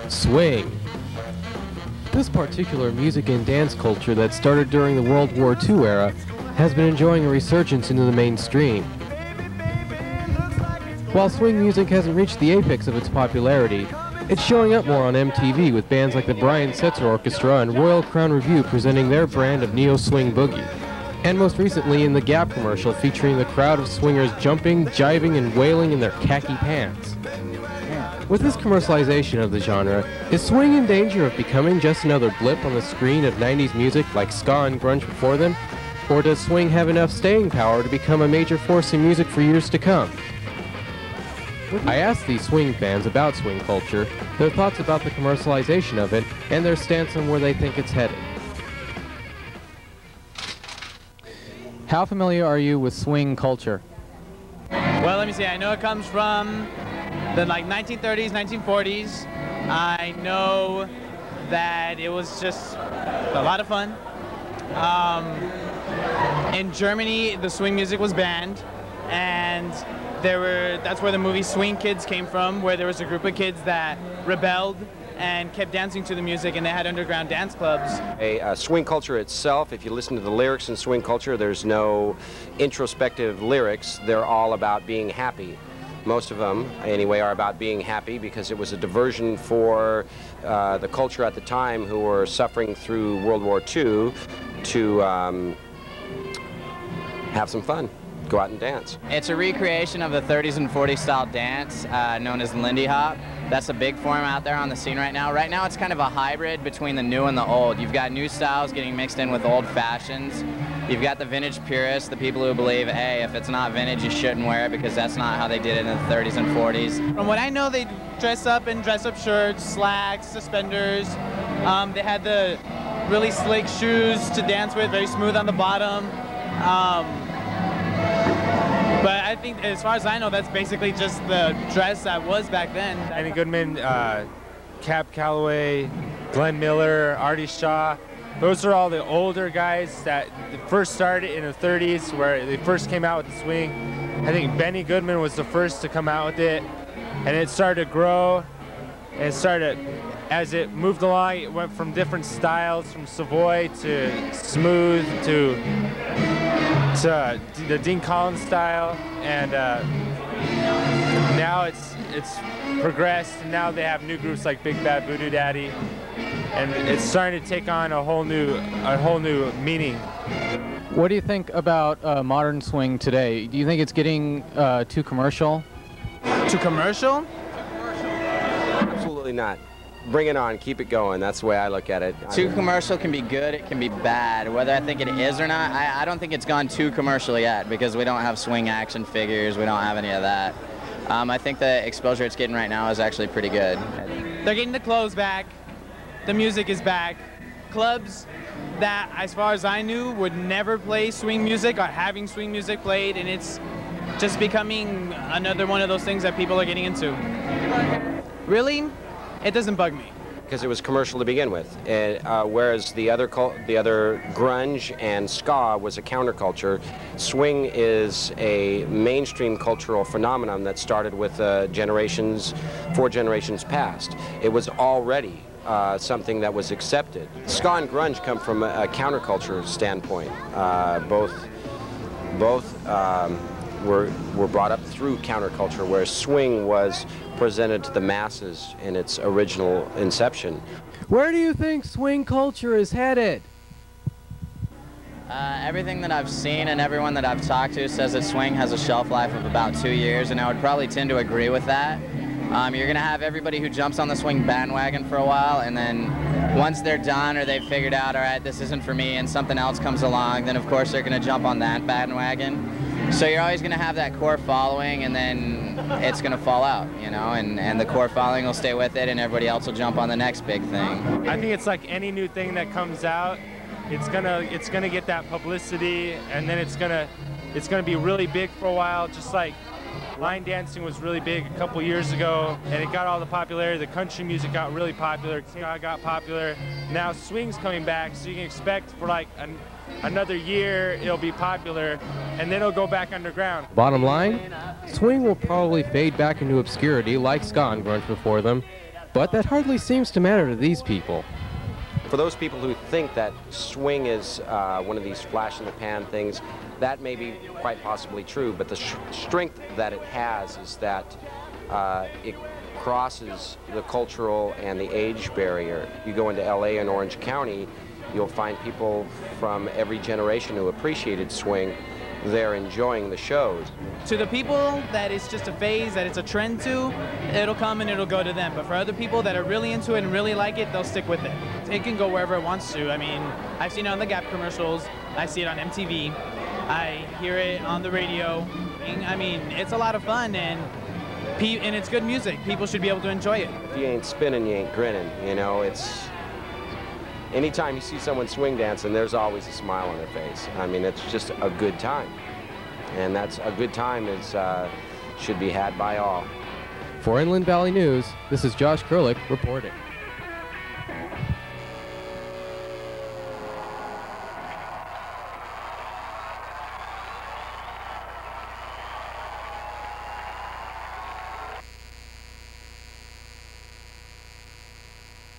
Swing. This particular music and dance culture that started during the World War II era has been enjoying a resurgence into the mainstream. While swing music hasn't reached the apex of its popularity, it's showing up more on MTV with bands like the Brian Setzer Orchestra and Royal Crown Revue presenting their brand of neo-swing boogie. And most recently in the Gap commercial featuring the crowd of swingers jumping, jiving, and wailing in their khaki pants. With this commercialization of the genre, is swing in danger of becoming just another blip on the screen of 90s music like ska and grunge before them? Or does swing have enough staying power to become a major force in music for years to come? I asked these swing fans about swing culture, their thoughts about the commercialization of it, and their stance on where they think it's headed. How familiar are you with swing culture? Well, let me see. I know it comes from the 1930s, 1940s. I know that it was just a lot of fun. In Germany, the swing music was banned, and that's where the movie Swing Kids came from, where there was a group of kids that rebelled and kept dancing to the music, and they had underground dance clubs. Swing culture itself, if you listen to the lyrics in swing culture, there's no introspective lyrics. They're all about being happy. Most of them, anyway, are about being happy because it was a diversion for the culture at the time who were suffering through World War II to have some fun. Go out and dance. It's a recreation of the 30s and 40s style dance known as Lindy Hop. That's a big form out there on the scene right now. Right now it's kind of a hybrid between the new and the old. You've got new styles getting mixed in with old fashions. You've got the vintage purists, the people who believe, hey, if it's not vintage, you shouldn't wear it because that's not how they did it in the 30s and 40s. From what I know, they dress up in dress-up shirts, slacks, suspenders. They had the really slick shoes to dance with, very smooth on the bottom. But I think, as far as I know, that's basically just the dress that was back then. Benny Goodman, Cab Calloway, Glenn Miller, Artie Shaw. Those are all the older guys that first started in the 30s, where they first came out with the swing. I think Benny Goodman was the first to come out with it, and it started to grow. And it started, as it moved along, it went from different styles, from Savoy to smooth to the Dean Collins style, and now it's progressed, and now they have new groups like Big Bad Voodoo Daddy, and it's starting to take on a whole new meaning. What do you think about modern swing today? Do you think it's getting too commercial? Too commercial? Absolutely not. Bring it on, keep it going. That's the way I look at it. Too commercial can be good, it can be bad. Whether I think it is or not, I don't think it's gone too commercial yet because we don't have swing action figures, we don't have any of that. I think the exposure it's getting right now is actually pretty good. They're getting the clothes back, the music is back. Clubs that, as far as I knew, would never play swing music are having swing music played, and it's just becoming another one of those things that people are getting into. Really? It doesn't bug me. Because it was commercial to begin with, whereas the other grunge and ska was a counterculture. Swing is a mainstream cultural phenomenon that started with 4 generations past. It was already something that was accepted. Ska and grunge come from a counterculture standpoint. Both were brought up through counterculture, where swing was presented to the masses in its original inception. Where do you think swing culture is headed? Everything that I've seen and everyone that I've talked to says that swing has a shelf life of about 2 years, and I would probably tend to agree with that. You're going to have everybody who jumps on the swing bandwagon for a while, and then once they're done or they've figured out, all right, this isn't for me, and something else comes along, then of course they're going to jump on that bandwagon. So you're always going to have that core following, and then it's going to fall out, you know, and the core following will stay with it, and everybody else will jump on the next big thing. I think it's like any new thing that comes out, it's gonna get that publicity, and then it's gonna be really big for a while. Just like line dancing was really big a couple years ago, and it got all the popularity. The country music got really popular, ska got popular. Now swing's coming back, so you can expect for like another year it'll be popular, and then it'll go back underground. Bottom line, swing will probably fade back into obscurity like ska and grunge before them, But that hardly seems to matter to these people. For those people who think that swing is one of these flash-in-the-pan things, that may be quite possibly true, but the strength that it has is that it crosses the cultural and the age barrier. You go into LA and Orange County, you'll find people from every generation who appreciated swing. They're enjoying the shows. To the people that it's just a phase, that it's a trend to, it'll come and it'll go to them. But for other people that are really into it and really like it, they'll stick with it. It can go wherever it wants to. I mean, I've seen it on the Gap commercials. I see it on MTV. I hear it on the radio. I mean, it's a lot of fun, and it's good music. People should be able to enjoy it. If you ain't spinning, you ain't grinning. You know, it's... Anytime you see someone swing dancing, there's always a smile on their face. I mean, it's just a good time. And that's a good time is should be had by all. For Inland Valley News, this is Josh Kurlick reporting.